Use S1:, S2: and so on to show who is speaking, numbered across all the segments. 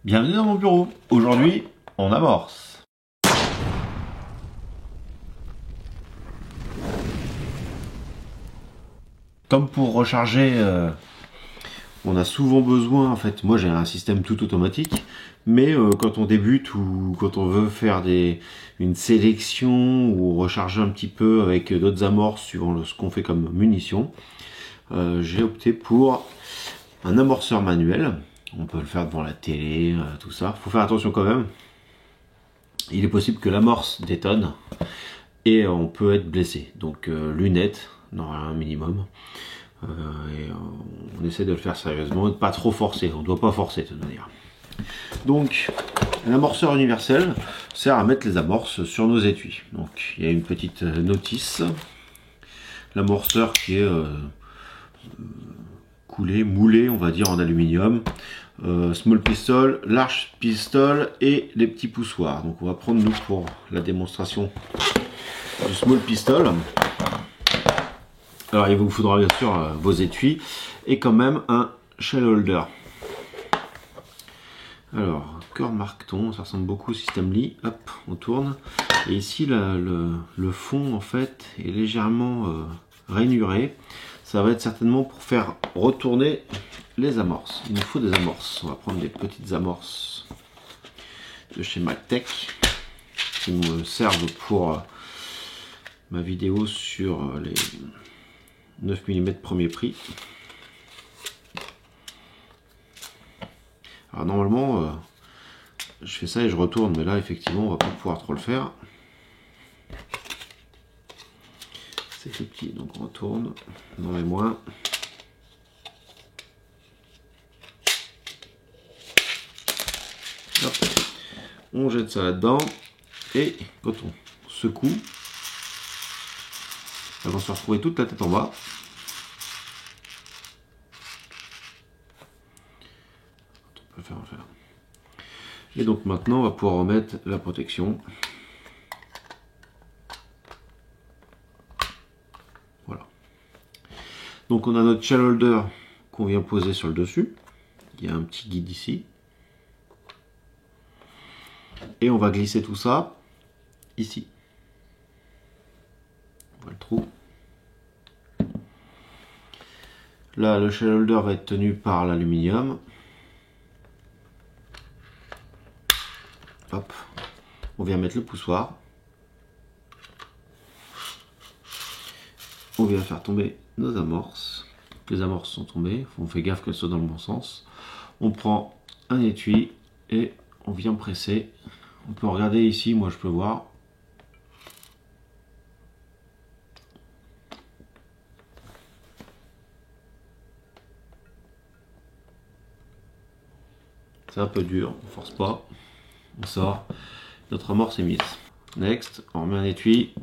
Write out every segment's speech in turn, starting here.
S1: Bienvenue dans mon bureau. Aujourd'hui, on amorce. Comme pour recharger, on a souvent besoin, en fait, moi j'ai un système tout automatique, mais quand on débute ou quand on veut faire une sélection ou recharger un petit peu avec d'autres amorces suivant ce qu'on fait comme munitions, j'ai opté pour un amorceur manuel. On peut le faire devant la télé, tout ça. Faut faire attention quand même. Il est possible que l'amorce détonne et on peut être blessé. Donc lunettes, normalement un minimum. Et on essaie de le faire sérieusement, de pas trop forcer. On ne doit pas forcer de toute manière. Donc l'amorceur universel sert à mettre les amorces sur nos étuis. Donc il y a une petite notice. L'amorceur qui est coulé, moulé, on va dire, en aluminium. Small pistol, large pistol et les petits poussoirs. Donc on va prendre nous pour la démonstration du small pistol. Alors il vous faudra bien sûr vos étuis et quand même un shell holder. Alors corde marqueton, ça ressemble beaucoup au système Lee. Hop, on tourne. Et ici le fond en fait est légèrement rainuré. Ça va être certainement pour faire retourner les amorces. Il nous faut des amorces. On va prendre des petites amorces de chez Magtech qui me servent pour ma vidéo sur les 9 mm premier prix. Alors normalement je fais ça et je retourne, mais là effectivement on va pas pouvoir trop le faire. C'est tout petit, donc on retourne, non mais moins. Hop. On jette ça là-dedans et quand on secoue, elle va se retrouver toute la tête en bas. On peut faire en faire. Et donc maintenant on va pouvoir remettre la protection. Voilà. Donc on a notre shell holder qu'on vient poser sur le dessus. Il y a un petit guide ici. Et on va glisser tout ça ici. On voit le trou. Là, le shell holder va être tenu par l'aluminium. Hop. On vient mettre le poussoir. On vient faire tomber nos amorces. Les amorces sont tombées. On fait gaffe qu'elles soient dans le bon sens. On prend un étui et on vient presser. On peut regarder ici, moi je peux voir. C'est un peu dur, on force pas. On sort. Notre amorce est mise. Next, on remet un étui.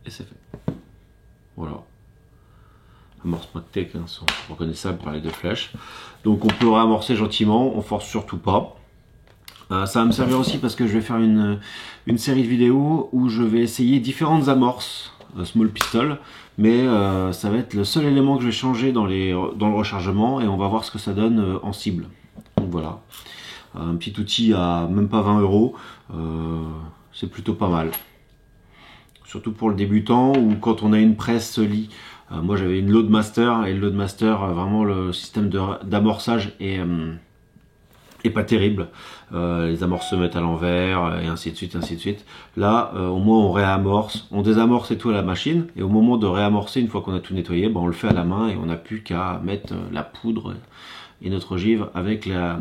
S1: Et c'est fait. Voilà. Amorce Magtech, hein, sont reconnaissables par les deux flèches. Donc on peut réamorcer gentiment, on force surtout pas. Ça va me servir aussi parce que je vais faire une série de vidéos où je vais essayer différentes amorces small pistol, mais ça va être le seul élément que je vais changer dans le rechargement et on va voir ce que ça donne en cible. Donc voilà, un petit outil à même pas 20 €, c'est plutôt pas mal. Surtout pour le débutant ou quand on a une presse Lee. Moi j'avais une Loadmaster et le Loadmaster, vraiment le système d'amorçage est pas terrible. Les amorces se mettent à l'envers et ainsi de suite, ainsi de suite. Là, au moins on réamorce, on désamorce et tout à la machine et au moment de réamorcer, une fois qu'on a tout nettoyé, ben, on le fait à la main et on n'a plus qu'à mettre la poudre et notre ogive avec la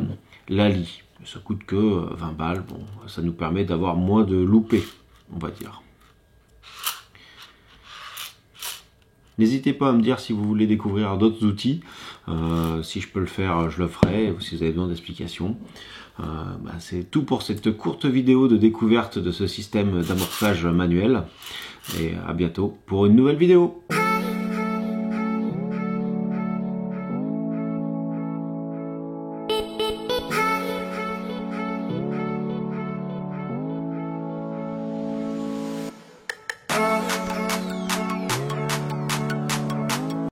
S1: Lee. Ça coûte que 20 balles. Bon, ça nous permet d'avoir moins de loupés, on va dire. N'hésitez pas à me dire si vous voulez découvrir d'autres outils. Si je peux le faire, je le ferai. Ou si vous avez besoin d'explications. C'est tout pour cette courte vidéo de découverte de ce système d'amorçage manuel. Et à bientôt pour une nouvelle vidéo.